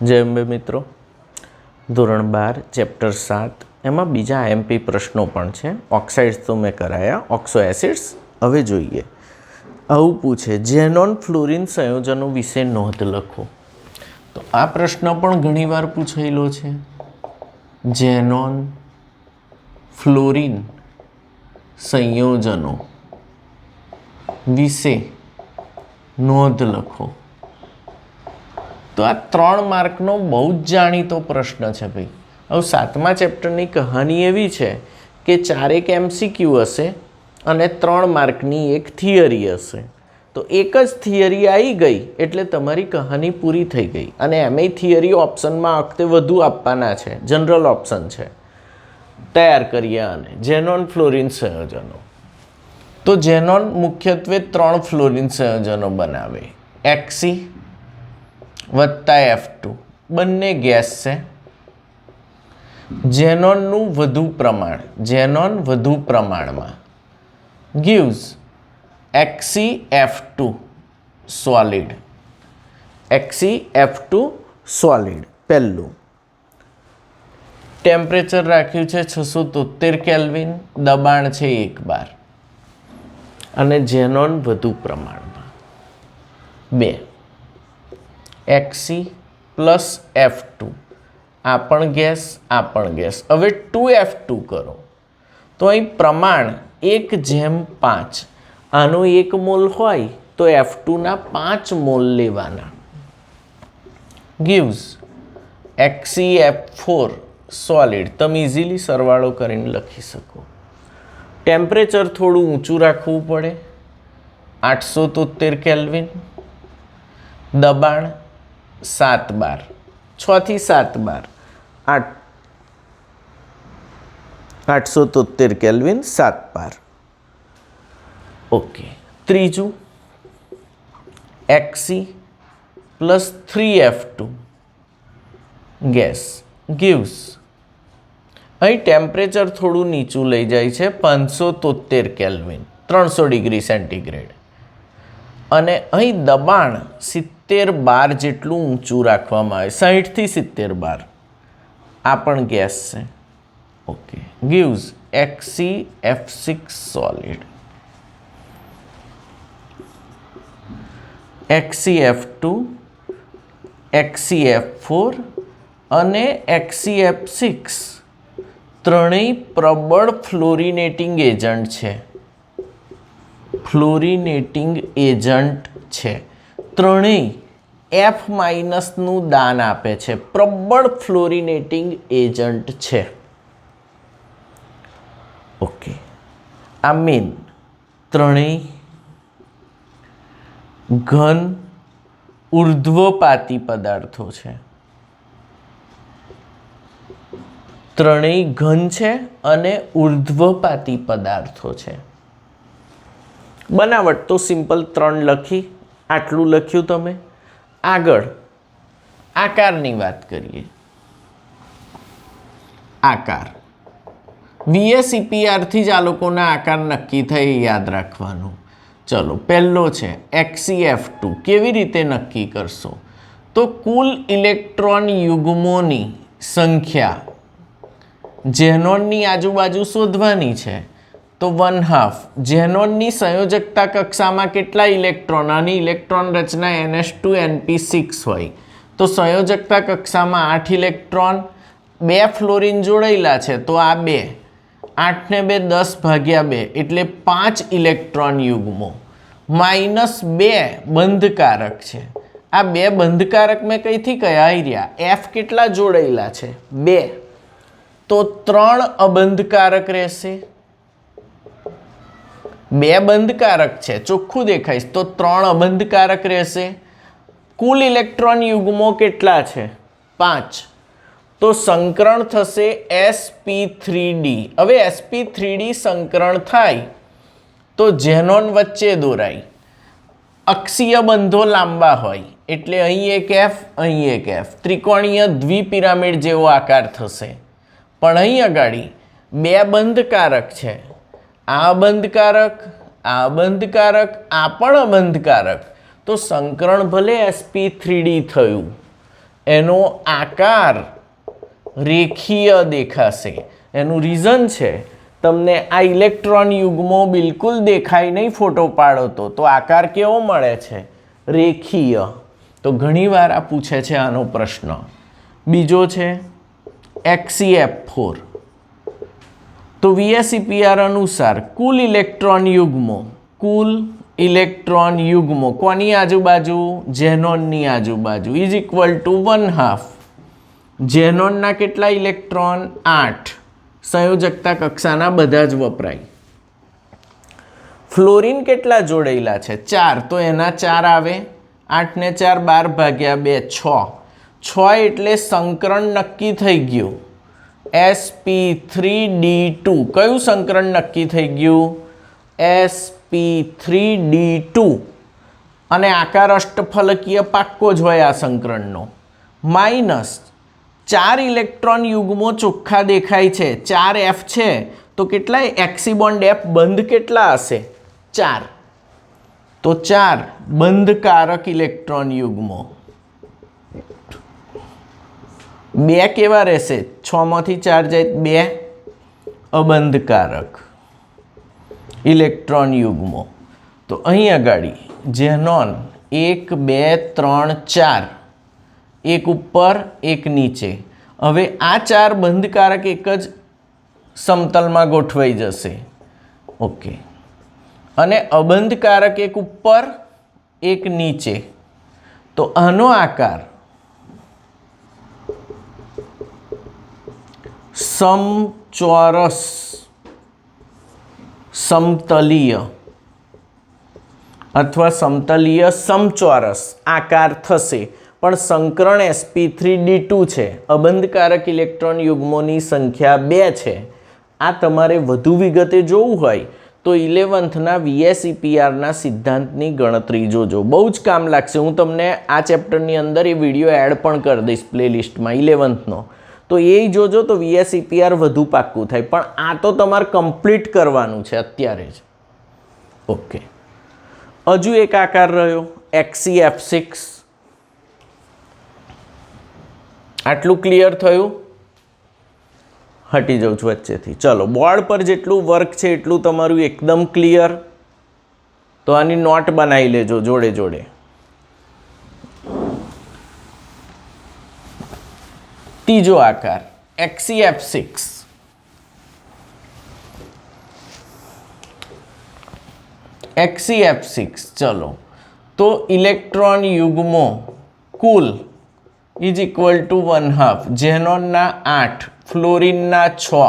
जय अंबे मित्रों, धोरण 12 चैप्टर 7 एमां बीजा आईएमपी प्रश्नों पण छे। ऑक्साइड्स तो मैं कराया, ऑक्सो एसिड्स हवे जोईए। आवुं पूछे जेनोन फ्लोरीन संयोजनों विषे नोंध लखो। तो आ प्रश्न पण घणीवार पूछायेलो छे। जेनोन फ्लोरीन संयोजनों विषे नोंध लखो। तो आ 3 मार्कनो बहु ज जाणीतो प्रश्न है भाई। हवे 7मा चेप्टरनी कहानी एवी छे कि 4 एमसीक्यू हशे अने 3 मार्कनी एक थियरी हशे। तो एक ज थियरी आई गई एटले तमारी कहानी पूरी थई गई। अने एमांय थियरी ऑप्शन में आ वखते वधु आपवाना छे, जनरल ऑप्शन छे। तैयार करीए आने जेनोन फ्लोरीन संयोजनों। तो जेनोन मुख्यत्वे 3 फ्लोरीन संयोजनों बनावे, एक्सी वत्ता F2 बंने गैस से। जेनोननु वधु प्रमाण में gives XeF2 solid. XeF2 solid पहलू टेम्परेचर राख्यु छे 673 केल्विन, दबाण छे 1 बार अने जेनोन वधु प्रमाण में 2 Xe प्लस F2 आपण गैस हवे 2F2 करो तो अहीं प्रमाण 1/5 आनो 1 मोल होय तो F2 ना 5 मोल लेवाना गिव्स XeF4 सॉलिड। तमे इजीली सरवाळो करीने लखी सको। टेम्परेचर थोड़ू ऊंचू राखवू पड़े, 873 केल्विन, दबाण 7 बार, 6 થી 7 बार 873 केल्विन 7 बार। ओके, त्रीजू Xe plus 3F2 gas gives अहीं टेम्परेचर थोड़ू नीचू लई जाय छे 573 केल्विन 300 डिग्री सेंटीग्रेड अने अहीं दबाण 70 बार जेटलू ऊंचू राखवामां आवे, 60 થી 70 बार। आ पण गैस छे। Okay, gives XeF6 solid. XeF2 XeF4 अने XeF6 त्रणेय प्रबळ फ्लोरिनेटिंग एजंट छे। फ्लोरिनेटिंग एजंट छे। त्रणेय F- नु दान आपे छे। प्रबळ फ्लोरिनेटिंग एजंट छे। ओके, आ मेन त्रणेय घन ऊर्ध्वपाती पदार्थों छे। त्रणेय घन छे अने ऊर्ध्वपाती पदार्थों छे। बनावट तो सिंपल 3 लखी, आटलू लख्यू तमे। आगळ आकारनी वात करीए। आकार VSEPR थी ज आ लोकोना आकार नक्की थाय याद राखवानुं। चलो, पहलो छे XeF2। केवी रीते नक्की करशो? तो कुल इलेक्ट्रॉन युग्मोनी संख्या जेनोननी आजुबाजु शोधवानी छे। तो 1/2 जेनोननी संयोजकता कक्षा में केटला इलेक्ट्रॉन, आनी इलेक्ट्रॉन रचना NH2 NP6 होय तो संयोजकता कक्षा में 8 इलेक्ट्रॉन, 2 फ्लोरीन जोड़ेला छे तो आ 2, 8 ने 2 10/2 एटले 5 इलेक्ट्रॉन युग्मो -2 बंधकारक छे। आ 2 बंधकारक में कई थी कया आई रह्या? F केटला जोड़ेला छे? 2 तो 3 अबंधकारक रहेशे। 2 बंधकारक छे, चोख्खुं देखाईश तो 3 अबंधकारक रहेशे। कुल इलेक्ट्रॉन युग्मो केटला छे? 5। तो संकरण थशे sp3d। हवे sp3d संकरण थाय तो जेनोन वच्चे दोराय। अक्षीय बंधो लांबा होय एटले અહીં એક F, અહીં એક F, त्रिकोणीय द्विपिरामिड जेवो आकार थशे। पण અહીં अगाड़ी 2 बंधकारक छे। आ बंधकारक, आ पण अबंधकारक। तो संकरण भले sp3d थयुं એનો આકાર રેખીય દેખાશે. એનું રીઝન છે તમને આ ઇલેક્ટ્રોન યુગ્મો બિલકુલ દેખાય નહીં ફોટો પાડો તો આકાર કેવો મળે છે? રેખીય. તો ઘણીવાર આ પૂછે છે આનો પ્રશ્ન. બીજો છે XeF4. તો VSEPR અનુસાર કુલ ઇલેક્ટ્રોન યુગ્મો કોની આજુબાજુ? ઝેનોનની આજુબાજુ ઇઝ ઇક્વલ ટુ 1/2. ઝેનોનના કેટલા ઇલેક્ટ્રોન? 8. સંયોજકતા કક્ષાના બધા જ વપરાય. ફ્લોરિન કેટલા જોડેલા છે? 4. તો એના 4 આવે. 8 ને 4 12 ભાગ્યા 2 6. 6 એટલે સંકરણ નક્કી થઈ ગયું. sp3d2. કયું સંકરણ નક્કી થઈ ગયું? sp3d2. અને આકાર અષ્ટફલકીય પાક્કો જ હોય આ સંકરણનો. માઇનસ 4 ઇલેક્ટ્રોન યુગ્મો ચોખ્ખા દેખાય છે. 4f છે તો કેટલાય એક્સી બોન્ડ f બંધ કેટલા હશે? 4. તો 4 બંધકારક ઇલેક્ટ્રોન યુગ્મો. 2 કેવા રહેશે? 6 માંથી 4 જાય 2 અબંધકારક ઇલેક્ટ્રોન યુગ્મો. તો અહીં આગળ ઝેનોન 1 2 3 4, એક ઉપર એક નીચે. હવે આ 4 બંધકારક એક જ સમતલમાં ગોઠવાઈ જશે. ઓકે. અને અબંધકારક એક ઉપર એક નીચે. તો આનો આકાર સમચોરસ સમતલીય અથવા સમતલીય સમચોરસ આકાર થશે. પણ સંકરણ sp3d2 છે. અબંધકારક ઇલેક્ટ્રોન યુગ્મોની સંખ્યા 2 છે. આ તમારે વધુ વિગતે જોવું હોય તો 11થના VSEPRના સિદ્ધાંતની ગણતરી જોજો. બહુ જ કામ લાગશે. હું તમને આ ચેપ્ટરની અંદર એ વિડીયો એડ પણ કરી દઈશ પ્લેલિસ્ટમાં 11થનો. તો એ જોજો તો VSEPR વધુ પાક્કું થાય. પણ આ તો તમારે કમ્પ્લીટ કરવાનું છે અત્યારે જ. ઓકે. હજુ એક આકાર રહ્યો XeF6. આટલું ક્લિયર થયું? હટી જાઉં છું વચ્ચેથી. ચલો, બોર્ડ પર જેટલું વર્ક છે એટલું તમારું એકદમ ક્લિયર. તો આની નોટ બનાવી લેજો જોડે જોડે. ત્રીજો આકાર XeF6. XeF6 ચલો. તો ઇલેક્ટ્રોન યુગ્મો કુલ ઇઝ ઇક્વલ ટુ 1/2. ઝેનોનના 8, ફ્લોરિનના 6.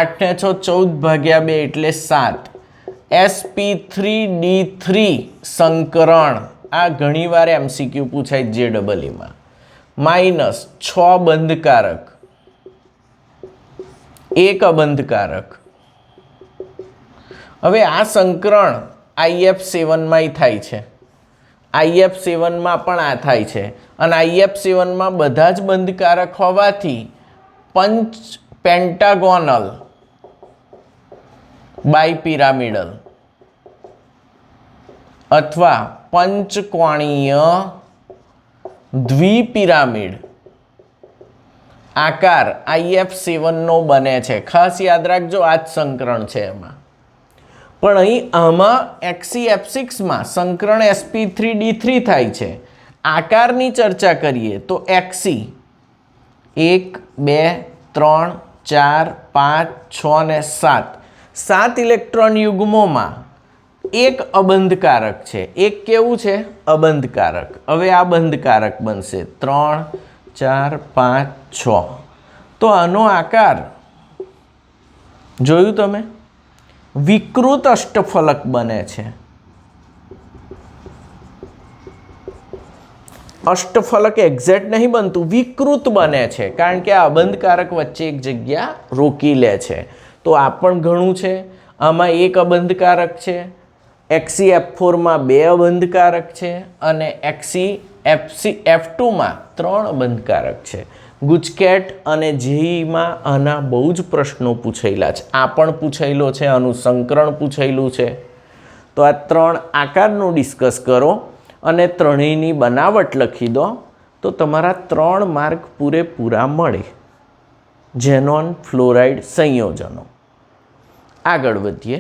8 ને 6 14 ભાગ્યા 2 એટલે 7. sp3d3 સંકરણ. આ ઘણીવાર MCQ પૂછાય JEEમાં. માઇનસ 6 બંધકારક, 1 અબંધકારક. હવે આ સંકરણ IF7માં થાય છે. IF7માં પણ આ થાય છે. અને IF7માં બધા જ બંધકારક હોવાથી પેન્ટાગોનલ બાયપિરામિડલ અથવા પંચકોણીય દ્વિપિરામિડ આકાર IF7નો બને છે. ખાસ યાદ રાખજો, આ જ સંકરણ છે એમાં. પણ અહીં આમાં XeF6માં સંકરણ sp3d3 થાય છે. આકારની ચર્ચા કરીએ તો Xe 1 2 3 4 5 6 ને 7. 7 ઇલેક્ટ્રોન યુગ્મોમાં એક અબંધકારક છે. એક કેવું છે? અબંધકારક. હવે આ બંધકારક બનશે 3 4 5 6. તો આનો આકાર જોયું તમે? વિકૃત અષ્ટફલક બને છે. અષ્ટફલક એક્ઝેક્ટ નહીં બનતું, વિકૃત બને છે. કારણ કે આ અબંધકારક વચ્ચે એક જગ્યા રોકી લે છે. તો આ પણ ઘણું છે. આમાં એક અબંધકારક છે. XeF4માં 2 અબંધકારક છે. અને XeF2માં 3 અબંધકારક છે. ગુજકેટ અને જેઈમાં આના બહુ જ પ્રશ્નો પૂછેલા છે. આ પણ પૂછેલો છે. આનું સંકરણ પૂછેલું છે. તો આ 3 આકારનું ડિસ્કસ કરો અને ત્રણેયની બનાવટ લખી દો. તો તમારા 3 માર્ક પૂરેપૂરા મળે ઝેનોન ફ્લોરાઇડ સંયોજનો. આગળ વધીએ.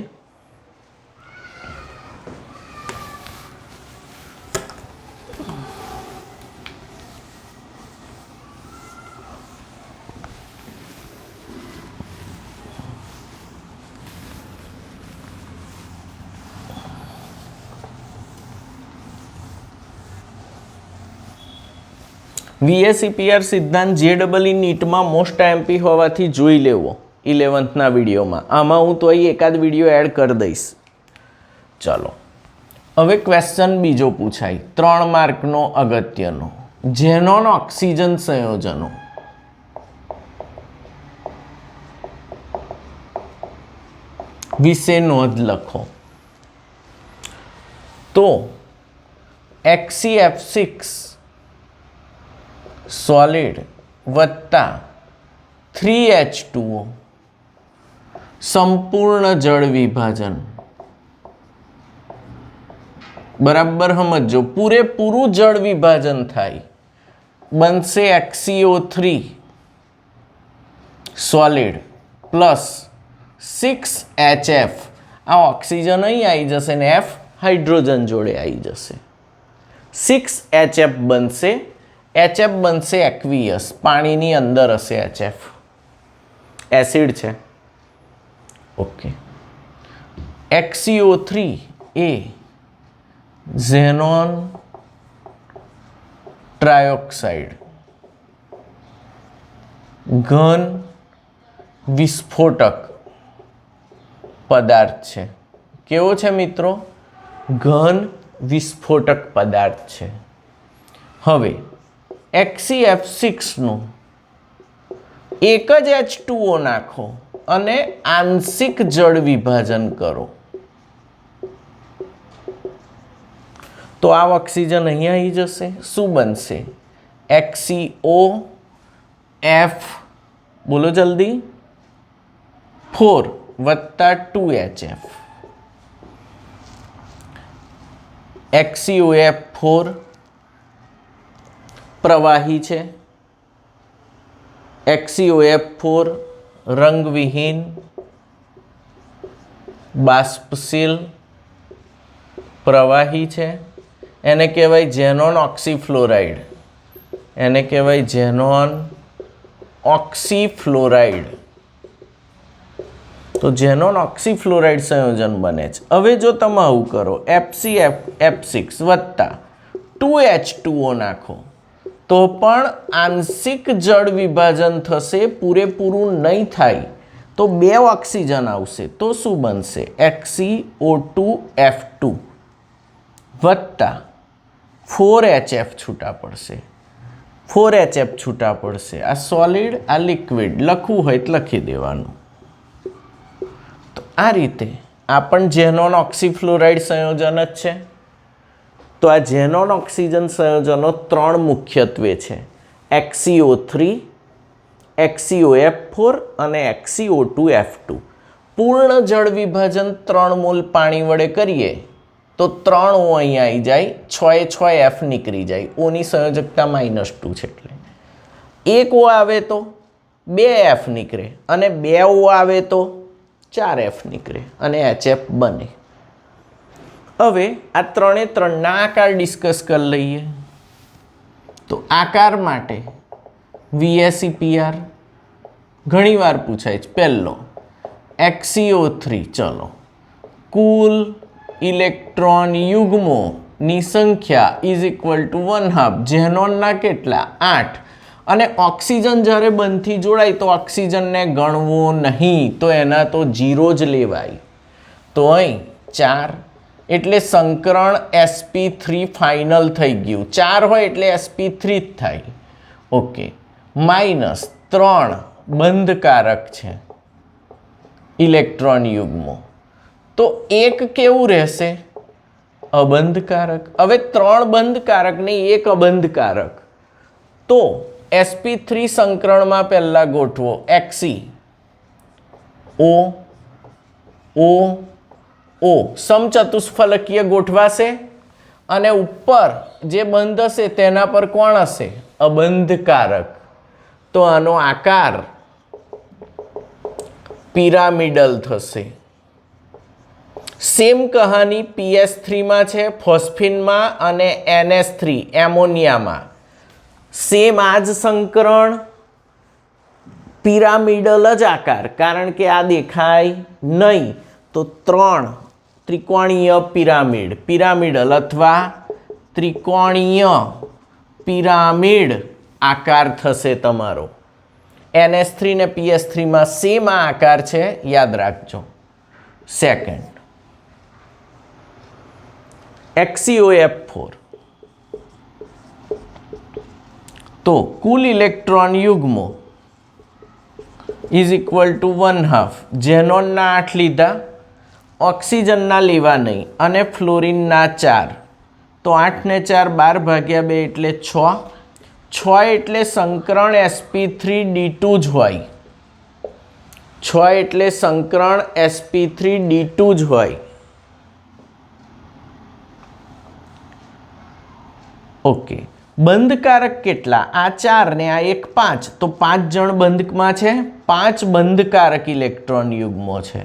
VSEPR સિદ્ધાંત JEE નીટમાં મોસ્ટ આઈએમપી હોવાથી જોઈ લેવો 11થના વિડીયોમાં. આમાં હું તો અહીં એકાદ વિડીયો એડ કરી દઈશ. ચાલો હવે ક્વેશ્ચન બીજો પૂછાય 3 માર્કનો અગત્યનો. ઝેનોન ઓક્સિજન સંયોજનો વિશે નોંધ લખો. તો HCF6 સોલિડ વત્તા 3H2O સંપૂર્ણ જળ વિભાજન. બરાબર સમજો, પૂરેપૂરું જળ વિભાજન થાય, બનશે HCO3 સોલિડ પ્લસ 6HF. આ ઓક્સિજન અહીં આવી જશે ને F હાઇડ્રોજન જોડે આવી જશે. 6HF બનશે. HF બનશે એક્વિયસ, પાણીની અંદર હશે HF, એસિડ છે. ઓકે. HCO3 એ ઝેનોન ટ્રાયોક્સાઇડ ઘન વિસ્ફોટક પદાર્થ છે. કેવો છે મિત્રો? ઘન વિસ્ફોટક પદાર્થ છે. હવે HCF6 નું એક જ H2O નાખો અને આંશિક જળ વિભાજન કરો તો આ ઓક્સિજન અહીંયા આવી જશે. શું બનશે? HCOF બોલો જલ્દી, 4 વત્તા 2HF. HCOF4 પ્રવાહી છે. HCOF4 રંગવિહીન બાષ્પશીલ પ્રવાહી છે. એને કહેવાય ઝેનોન ઓક્સીફ્લોરાઇડ. એને કહેવાય ઝેનોન ઓક્સીફ્લોરાઇડ. તો ઝેનોન ઓક્સીફ્લોરાઇડ સંયોજન બને છે. હવે જો તમે આવું કરો, FCF6 વત્તા 2H2O નાખો તો પણ આંશિક જળ વિભાજન થશે, પૂરેપૂરું નહીં થાય. તો 2 ઓક્સિજન આવશે તો શું બનશે? HCO2F2 વત્તા 4HF છૂટા પડશે. 4HF છૂટા પડશે. આ સોલિડ, આ લિક્વિડ. લખવું હોય તો લખી દેવાનું. તો આ રીતે આ પણ ઝેનોન ઓક્સીફ્લોરાઇડ સંયોજન જ છે. તો આ ઝેનોન ઓક્સિજન સંયોજનો 3 મુખ્યત્વે છે: HCO3, HCOF4 અને HCO2F2. પૂર્ણ જળ વિભાજન 3 મોલ પાણી વડે કરીએ તો 3 O અહીંયા આવી જાય, 6 એ 6 F નીકળી જાય. ઓની સંયોજકતા -2 છે એટલે 1 O આવે તો 2 F નીકળે અને 2 O આવે તો 4 F નીકળે અને HF બને. હવે આ 3 એ 3ના આકાર ડિસ્કસ કરી લઈએ. તો આકાર માટે VSEPR ઘણીવાર પૂછાય છે. પહેલો HCO3, ચલો, કુલ ઇલેક્ટ્રોન યુગ્મોની સંખ્યા ઇઝ ઇક્વલ ટુ 1/2. ઝેનોનના કેટલા? 8. અને ઓક્સિજન જ્યારે બંધથી જોડાય તો ઓક્સિજનને ગણવો નહીં, તો એના તો 0 જ લેવાય. તો અહીં 4 એટલે સંકરણ sp3 ફાઇનલ થઈ ગયું. 4 હોય એટલે sp3 જ થાય. ઓકે. -3 બંધકારક છે ઇલેક્ટ્રોન યુગ્મો. તો 1 કેવું રહેશે? અબંધકારક. હવે 3 બંધકારક ને 1 અબંધકારક. તો sp3 સંકરણમાં પહેલા ગોઠવો Xe O O O સમચતુષ્ફલકીય ગોઠવાશે અને ઉપર જે બંધ હશે તેના પર કોણ હશે? અબંધકારક, તો આનો આકાર પિરામિડલ થશે. સેમ કહાની PS3 માં છે, ફોસ્ફિનમાં અને NH3 એમોનિયામાં. સેમ આ જ સંકરણ, પિરામિડલ જ આકાર, કારણ કે આ દેખાય નહીં તો 3 ત્રિકોણીય પિરામિડલ અથવા ત્રિકોણીય પિરામિડ આકાર થશે તમારો. NH3 ને PS3 માં સેમ આ આકાર છે, યાદ રાખજો. Second, XeOF4. તો કુલ ઇલેક્ટ્રોન યુગ્મો ઇઝ ઇક્વલ ટુ 1/2. ઝેનોનના 8 લીધા, ઓક્સિજનના લેવા નહીં, અને ફ્લોરિનના 4. તો 8 ને 4 12 ભાગ્યા 2 એટલે 6. 6 એટલે સંકરણ sp3d2 જ હોય. 6 એટલે સંકરણ sp3d2 જ હોય. ઓકે, બંધકારક કેટલા? આ 4 ને આ 1 5, તો 5 જણ બંધકમાં છે. 5 બંધકારક ઇલેક્ટ્રોન યુગ્મો છે.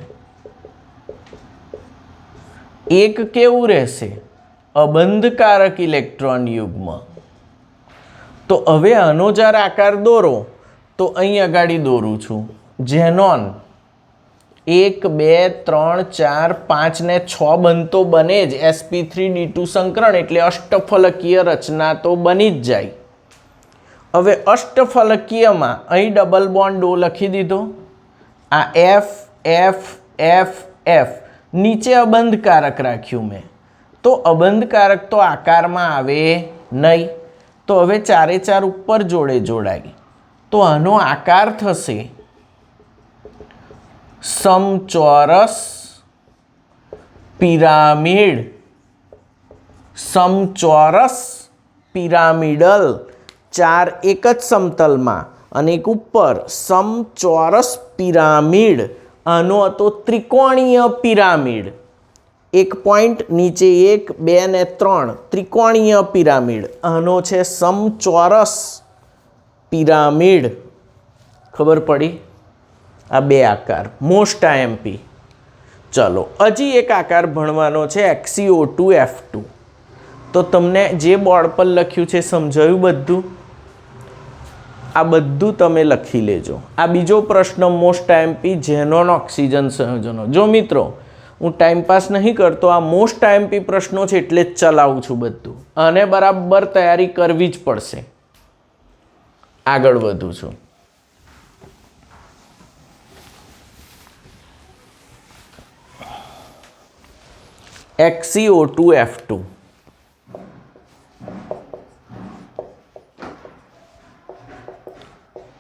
એક કેવું રહેશે? અબંધકારક ઇલેક્ટ્રોન યુગ્મ. તો હવે આનો જ્યારે આકાર દોરો તો અહીં આગળ દોરું છું. ઝેનોન 1 2 3 4 5 ને 6 બનતો બને જ. sp3d2 સંકરણ એટલે અષ્ટફલકીય રચના તો બની જ જાય. હવે અષ્ટફલકીયમાં અહીં ડબલ બોન્ડ O લખી દીધો. આ F F F F નીચે અબંધકારક રાખ્યું મેં. તો અબંધકારક તો આકારમાં આવે નહીં. તો હવે 4 4 ઉપર જોડે જોડાય. તો આનો આકાર થશે સમચોરસ પિરામિડ. સમચોરસ પિરામિડલ. 4 એક જ સમતલમાં અને એક ઉપર. સમચોરસ પિરામિડ. આનો હતો ત્રિકોણીય પિરામિડ. 1 પોઈન્ટ નીચે 1 2 ને 3 ત્રિકોણીય પિરામિડ. આનો છે સમચોરસ પિરામિડ. ખબર પડી? આ 2 આકાર મોસ્ટ IMP. ચલો હજી એક આકાર ભણવાનો છે, XeO2F2. તો તમને જે બોર્ડ પર લખ્યું છે સમજાયું બધું? આ બધું તમે લખી લેજો. આ બીજો પ્રશ્ન મોસ્ટ IMP, ઝેનોન ઓક્સિજન સંયોજનો. જો મિત્રો, હું ટાઈમપાસ નહીં કરતો, આ મોસ્ટ IMP પ્રશ્નો છે એટલે જ ચલાવું છું બધું. અને બરાબર તૈયારી કરવી જ પડશે. આગળ વધું છું. XeO2F2.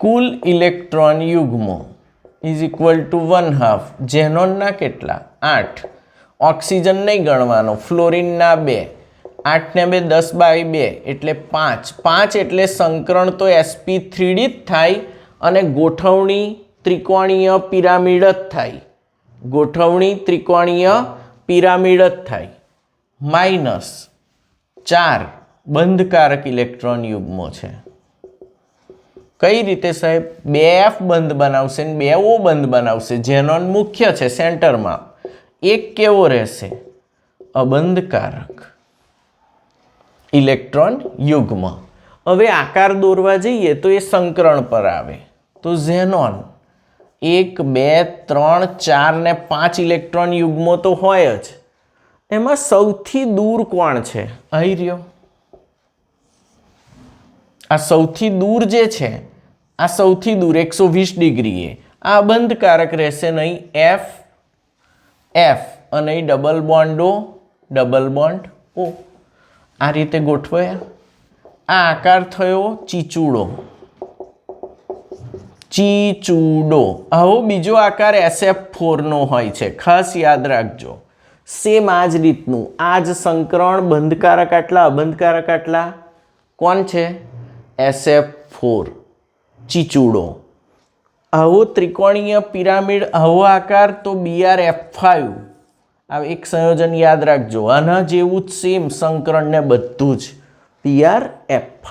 કુલ ઇલેક્ટ્રોન યુગ્મો ઇઝ ઇક્વલ ટુ 1/2. ઝેનોનના કેટલા? 8. ઓક્સિજન નહીં ગણવાનો. ફ્લોરિનના 2. 8 ને 2 10/2 એટલે 5. 5 એટલે સંકરણ તો sp3d જ થાય અને ગોઠવણી ત્રિકોણીય પિરામિડ જ થાય. ગોઠવણી ત્રિકોણીય પિરામિડ જ થાય. -4 બંધકારક ઇલેક્ટ્રોન યુગ્મો છે. કઈ રીતે સાહેબ? 2F બંધ બનાવશે ને 2O બંધ બનાવશે. ઝેનોન મુખ્ય છે સેન્ટરમાં. એક કેવો રહેશે? અબંધકારક ઇલેક્ટ્રોન યુગ્મ. હવે આકાર દોરવા જઈએ તો એ સંકરણ પર આવે. તો ઝેનોન 1 2 3 4 ને 5 ઇલેક્ટ્રોન યુગ્મો તો હોય જ. એમાં સૌથી દૂર કોણ છે? અહીં રહ્યો. આ સૌથી દૂર જે છે, આ સૌથી દૂર 120 ડિગ્રીએ. આ અબંધકારક રહેશે નહીં. F F અને અહીં double bond O, double bond O. આ રીતે ગોઠવાયા. આ આકાર થયો ચીચૂડો. ચીચૂડો. આવો બીજો આકાર SF4 નો હોય છે, ખાસ યાદ રાખજો. સેમ આ જ રીતનું. આ જ સંકરણ. બંધકારક આટલા, અબંધકારક આટલા. કોણ છે? SF4. ચીચૂડો. આવો ત્રિકોણીય પિરામિડ, આવો આકાર તો BrF5. આ એક સંયોજન યાદ રાખજો. આના જેવું જ સેમ સંકરણ ને બધું જ BrF5.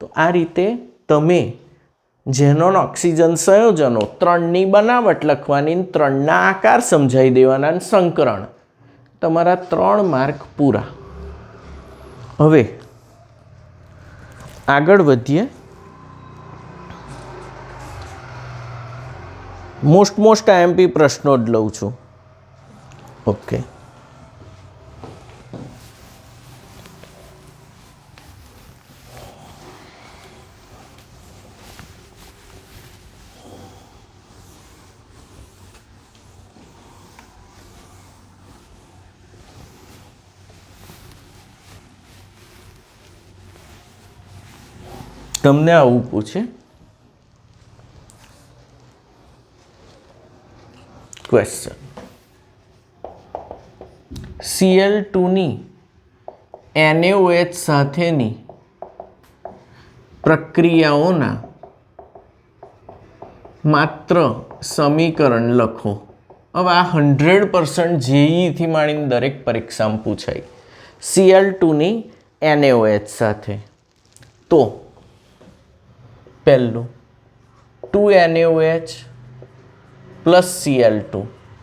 તો આ રીતે તમે ઝેનોન ઓક્સિજન સંયોજનો 3ની બનાવટ લખવાની, 3ના આકાર સમજાવી દેવાના અને સંકરણ. તમારા 3 માર્ક પૂરા. હવે આગળ વધીએ. મોસ્ટ આઈએમપી પ્રશ્નો જ લઉં છું. ઓકે, તમને આવું પૂછે ક્વેશ્ચન, Cl2ની NaOH સાથેની પ્રક્રિયાઓના માત્ર સમીકરણ લખો. હવે આ 100% જેઈથી માંડીને દરેક પરીક્ષામાં પૂછાય. Cl2ની NaOH સાથે તો પહેલું 2NaOH પ્લસ Cl2,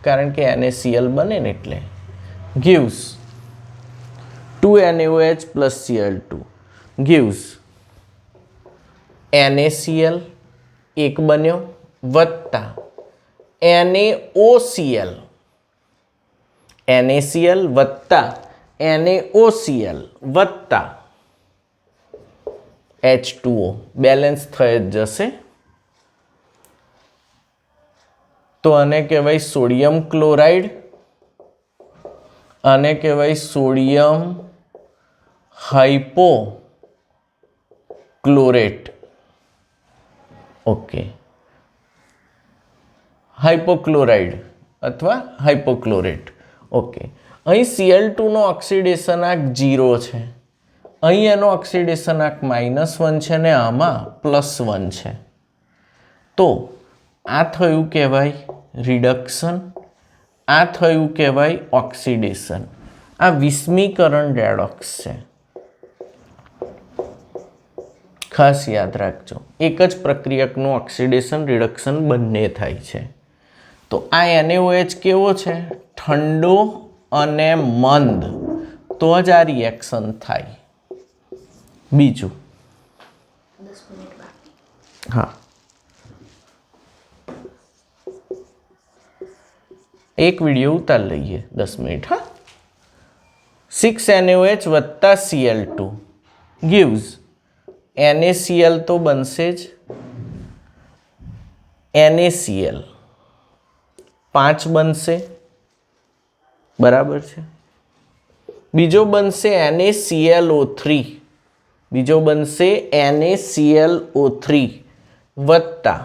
કારણ કે NaCl બને ને એટલે gives 2NaOH plus Cl2 gives NaCl એક બન્યો વત્તા NaOCl, NaCl વત્તા NaOCl વત્તા H2O બેલેન્સ થઈ જ જશે. તો આને કહેવાય સોડિયમ ક્લોરાઇડ, આને કહેવાય સોડિયમ હાઇપોક્લોરેટ. ઓકે, હાઇપોક્લોરાઇડ અથવા હાઇપોક્લોરેટ. ઓકે, અહીં Cl2નો ઓક્સિડેશનાંક 0 છે, અહીં એનો ઓક્સિડેશનાંક -1 છે ને આમાં +1 છે. તો આ થયું કહેવાય રિડક્શન, આ થયું કહેવાય ઓક્સિડેશન. આ 20મીકરણ રેડોક્સ છે. ખાસ યાદ રાખજો, એક જ પ્રક્રિયકનું ઓક્સિડેશન રિડક્શન બંને થાય છે. તો આ NaOH કેવો છે? ઠંડો અને મંદ, તો જ આ રિએક્શન થાય. બીજું, હા, એક વિડીયો ઉતાર લઈએ 10 મિનિટ. હા, 6NaOH વત્તા Cl2 gives NaCl તો બનશે જ, NaCl 5 બનશે, બરાબર છે. બીજો બનશે NaClO3, બીજો બનશે NaClO3 વત્તા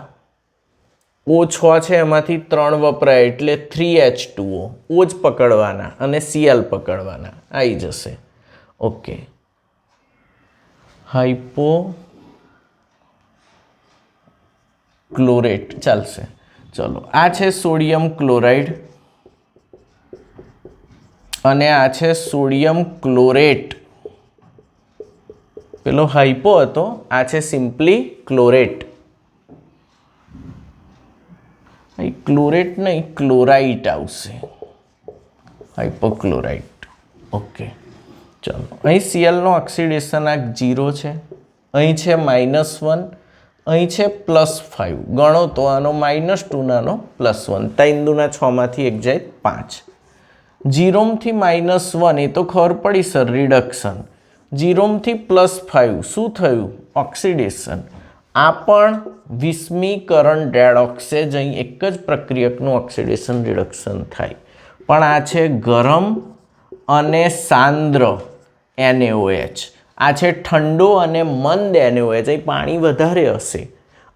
O6 છે, એમાંથી 3 વપરાય એટલે 3H2O. O જ પકડવાના અને Cl પકડવાના, આવી જશે. ઓકે, હાઇપોક્લોરેટ ચાલશે. ચલો, આ છે સોડિયમ ક્લોરાઇડ અને આ છે સોડિયમ ક્લોરેટ. પેલો હાઇપો હતો, આ છે સિમ્પલી ક્લોરેટ. ક્લોરેટ નહીં, ક્લોરાઇટ આવશે, હાઇપોક્લોરાઇટ. ઓકે, ચલો, અહીં Clનો ઓક્સિડેશનાંક 0 છે, અહીં છે -1, અહીં છે +5. ગણો તો આનો -2 નાનો +1, 3 દુના 6 માંથી 1 જાય 5. 0 થી -1 એ તો ખબર પડી સર, રિડક્શન. 0 થી +5 શું થયું? ઓક્સિડેશન. આ પણ 20મીકરણ રેડોક્સ છે, જ અહીં એક જ પ્રક્રિયકનું ઓક્સિડેશન રિડક્શન થાય. પણ આ છે ગરમ અને સાંદ્ર NaOH, આ છે ઠંડો અને મંદ NaOH. અહીં પાણી વધારે હશે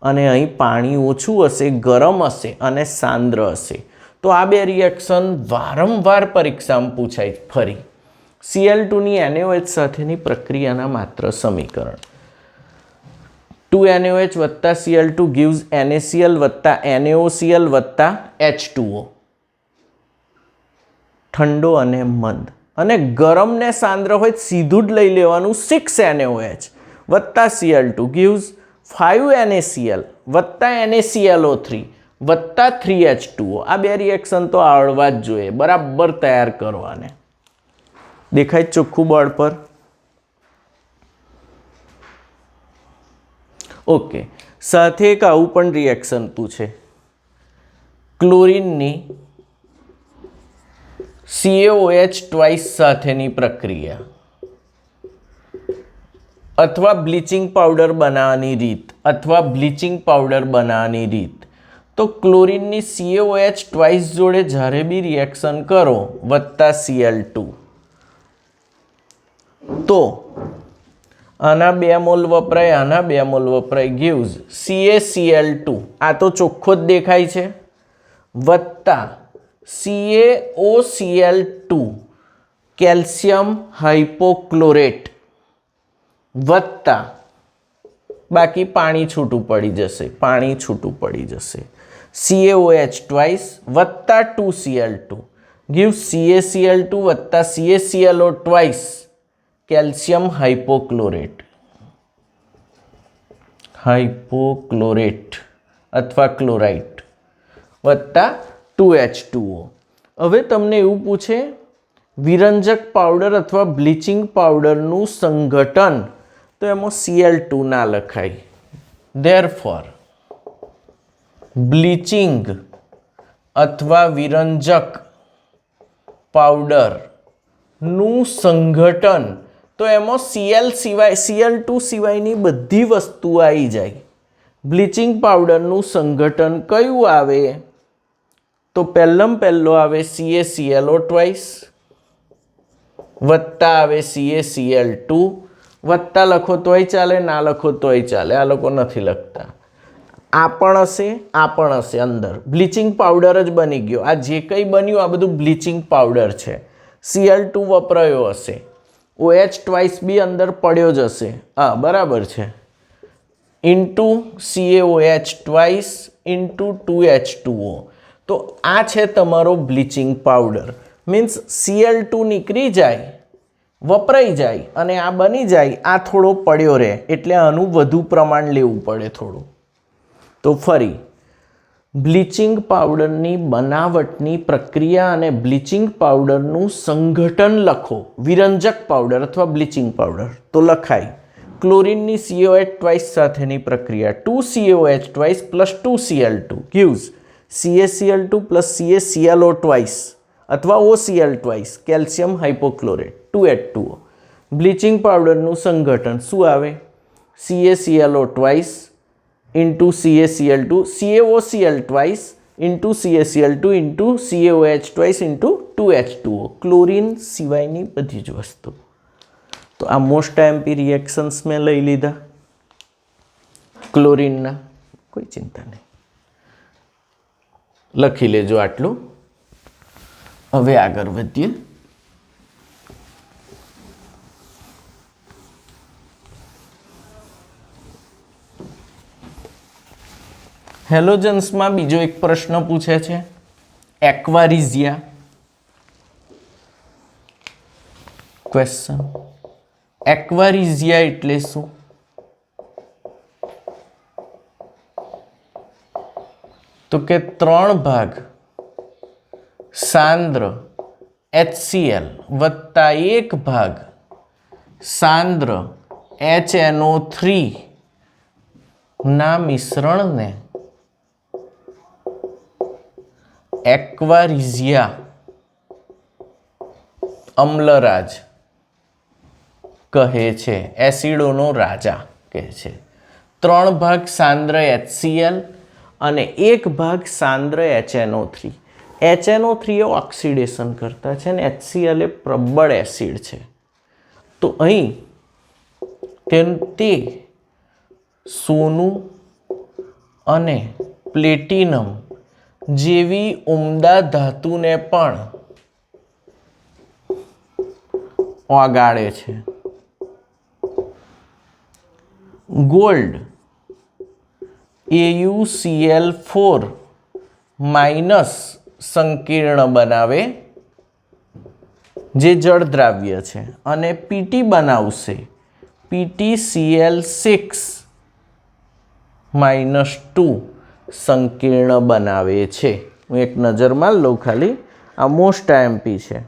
અને અહીં પાણી ઓછું હશે, ગરમ હશે અને સાંદ્ર હશે. તો આ બે રિએક્શન વારંવાર પરીક્ષામાં પૂછાય. ફરી Cl2ની NaOH સાથેની પ્રક્રિયાના માત્ર સમીકરણ. 2NaOH વત્તા Cl2 gives NaCl વત્તા NaOCl વત્તા H2O. ઠંડો અને મંદ, અને ગરમ ને સાંદ્ર હોય સીધું જ લઈ લેવાનું 6NaOH વત્તા Cl2 gives 5 NaCl વત્તા NaClO3 વત્તા 3H2O. આ બે રિએક્શન તો આવડવા જ જોઈએ, બરાબર તૈયાર કરવાને. દેખાય ચોખ્ખું બોર્ડ પર? ઓકે. સાથે એક આવું પણ રિએક્શન પૂછે, ક્લોરીનની CaOH ટ્વાઇસ સાથેની પ્રક્રિયા અથવા બ્લીચિંગ પાવડર બનાવવાની રીત તો ક્લોરીનની CaOH ટ્વાઇસ જોડે જ્યારે બી રિએક્શન કરો વત્તા Cl2 તો આના 2 મોલ વપરાય, આના 2 મોલ વપરાય, gives CaCl2, આ તો ચોખ્ખો જ દેખાય છે, વત્તા CaOCl2 કેલ્શિયમ હાઇપોક્લોરેટ વત્તા બાકી પાણી છૂટું પડી જશે, CaOH ટ્વાઇસ વત્તા 2Cl2 gives CaCl2 વત્તા CaClO ટ્વાઇસ કેલ્શિયમ હાઇપોક્લોરેટ અથવા ક્લોરાઇટ વત્તા 2H2O. હવે તમને એવું પૂછે વિરંજક પાવડર અથવા બ્લીચિંગ પાવડરનું સંઘટન, તો એમાં Cl2 ના લખાય. ધેરફોર બ્લીચિંગ અથવા વિરંજક પાવડરનું સંઘટન, તો એમાં Cl2 સિવાયની બધી વસ્તુ આવી જાય. બ્લીચિંગ પાવડરનું સંઘટન કયું આવે? તો પહેલો આવે CaClO ટ્વાઇસ વત્તા આવે CaCl2 વત્તા લખો તોય ચાલે, ના લખો તોય ચાલે, આ લોકો નથી લખતા. આ પણ હશે અંદર. બ્લીચિંગ પાવડર જ બની ગયો. આ જે કંઈ બન્યું આ બધું બ્લીચિંગ પાવડર છે. Cl2 વપરાયો હશે, OH ટ્વાઇસ બી અંદર પડ્યો જ હશે, હા બરાબર છે, into CaOH twice into 2H2O. તો આ છે તમારો બ્લીચિંગ પાવડર. મીન્સ Cl2 નીકળી જાય, વપરાઈ જાય અને આ બની જાય, આ થોડો પડ્યો રહે એટલે આનું વધુ પ્રમાણ લેવું પડે થોડું. તો ફરી બ્લીચિંગ પાવડરની બનાવટની પ્રક્રિયા અને બ્લીચિંગ પાવડરનું સંઘટન લખો. વિરંજક પાવડર અથવા બ્લીચિંગ પાવડર તો લખાય ક્લોરીનની CaOH ટ્વાઇસ સાથેની પ્રક્રિયા 2CaOH twice plus 2Cl2 gives CaCl2 plus CaClO twice અથવા OCl twice calcium hypochlorite 2H2O. Bleaching પાવડરનું સંઘટન શું આવે? CaClO twice into CaCl2, CaOCl twice into CaCl2 into CaOH twice into 2H2O. Chlorine સિવાયની બધી જ વસ્તુ. તો આ મોસ્ટ એમ્પી રિએક્શન્સ મેં લઈ લીધા ક્લોરીનના, કોઈ ચિંતા નહીં, લખી લેજો આટલું. હવે આગળ વધીએ. હેલોજન્સમાં બીજો એક પ્રશ્ન પૂછે છે, એક્વારિઝિયા. ક્વેશ્ચન, એક્વારિઝિયા એટલે શું? તો કે 3 ભાગ સાંદ્ર HCl વત્તા 1 ભાગ સાંદ્ર HNO3 ના મિશ્રણને એક્વારિઝિયા અમ્લરાજ કહે છે, એસિડોનો રાજા કહે છે. 3 ભાગ સાંદ્ર HCl અને 1 ભાગ સાંદ્ર HNO3. HNO3 એ ઓક્સિડેશન કરતા છે ને HCl એ પ્રબળ એસિડ છે. તો અહીં તે સોનું અને પ્લેટિનમ જેવી ઉમદા ધાતુને પણ ઓગાળે છે. ગોલ્ડ AuCl4 માઇનસ સંકીર્ણ બનાવે જે જળ દ્રાવ્ય છે અને પીટી બનાવશે PtCl6 -2 સંકીર્ણ બનાવે છે. હું એક નજર માર લઉં ખાલી. આ મોસ્ટ આઈએમપી છે,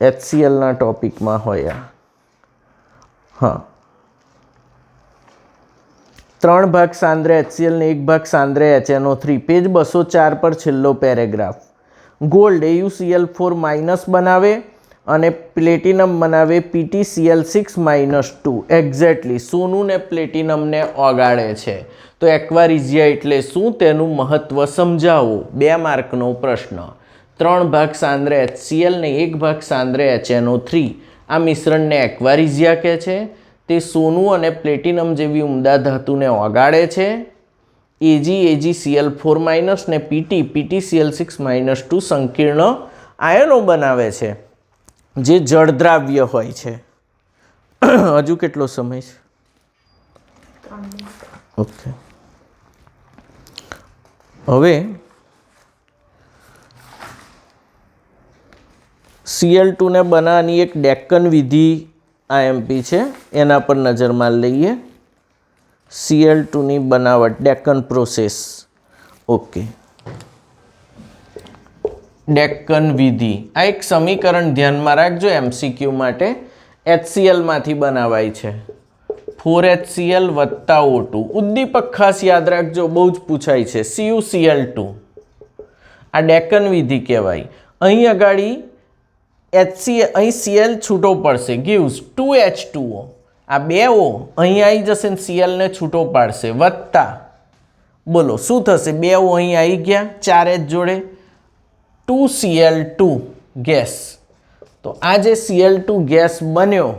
HClના ટોપિકમાં હોય આ. હા, 3 ભાગ સાંદ્રે HCl ને 1 ભાગ સાંદ્રે HNO3, પેજ 204 પર છેલ્લો પેરેગ્રાફ. ગોલ્ડ AuCl4- બનાવે અને પ્લેટિનમ બનાવે PtCl6 -2. એક્ઝેક્ટલી સોનું ને પ્લેટિનમને ઓગાળે છે. તો એક્વારિઝિયા એટલે શું, તેનું મહત્વ સમજાવો. 2 માર્કનો પ્રશ્ન. 3 ભાગ સાંદ્રે HCl ને 1 ભાગ સાંદ્રે HNO3, આ મિશ્રણને એક્વારિઝિયા કહે છે. તે સોનું અને પ્લેટિનમ જેવી ઉમદા ધાતુને ઓગાળે છે. AgCl4- ને PtCl6 -2 સંકીર્ણ આયનો બનાવે છે, જે જળદ્રાવ્ય હોય છે. હજુ કેટલો સમય છે? ઓકે, હવે Cl2 ને બનાવવાની એક ડેક્કન વિધિ આઈએમપી છે, એના પર નજર માર લઈએ. Cl2ની બનાવટ, ડેક્કન પ્રોસેસ. ઓકે, ડેક્કન વિધિ. આ એક સમીકરણ ધ્યાનમાં રાખજો MCQ માટે. HCl માંથી બનાવાય છે, 4HCl + O2. ઉદ્દીપક ખાસ યાદ રાખજો, બહુ જ પૂછાય છે. CuCl2, આ ડેક્કન વિધિ કહેવાય. અહીં અગાડી HCl, અહીં Cl છૂટો પડશે, gives 2H2O. આ 2 O અહીં આવી જશે ને Cl ને છૂટો પાડશે, વત્તા, બોલો શું થશે? 2 O અહીં આવી ગયા 4H જોડે, 2Cl2 ગેસ. તો આ જે Cl2 ગેસ બન્યો,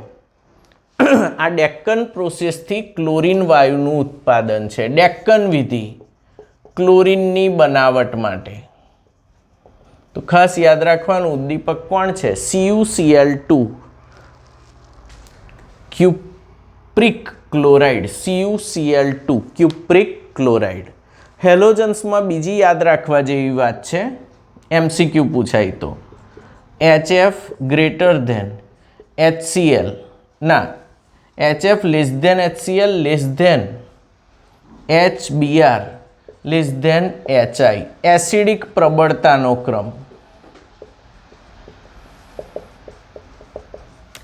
આ ડેક્કન પ્રોસેસથી ક્લોરીન વાયુનું ઉત્પાદન છે. ડેક્કન વિધિ ક્લોરીનની બનાવટ માટે. તો ખાસ યાદ રાખવાનું, ઉદ્દીપક કોણ છે? CuCl2, cupric chloride. CuCl2 cupric chloride. હેલોજન્સમાં બીજી યાદ રાખવા જેવી વાત છે, MCQ પૂછાય તો. HF > HCl, ના, HF HCl HBr HI. Acidic પ્રબળતાનો ક્રમ.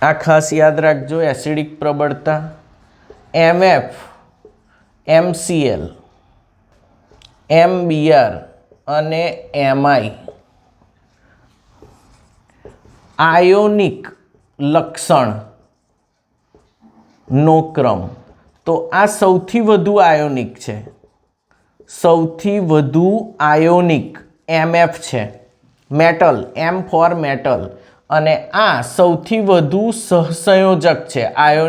આ ખાસ યાદ રાખજો, એસિડિક પ્રબળતા. MF MCl MBr અને MI આયોનિક લક્ષણનો ક્રમ. તો આ સૌથી વધુ આયોનિક છે, સૌથી વધુ આયોનિક MF છે, મેટલ, M ફોર મેટલ. અને આ સૌથી વધુ સહસંયોજક છે, આયોનિક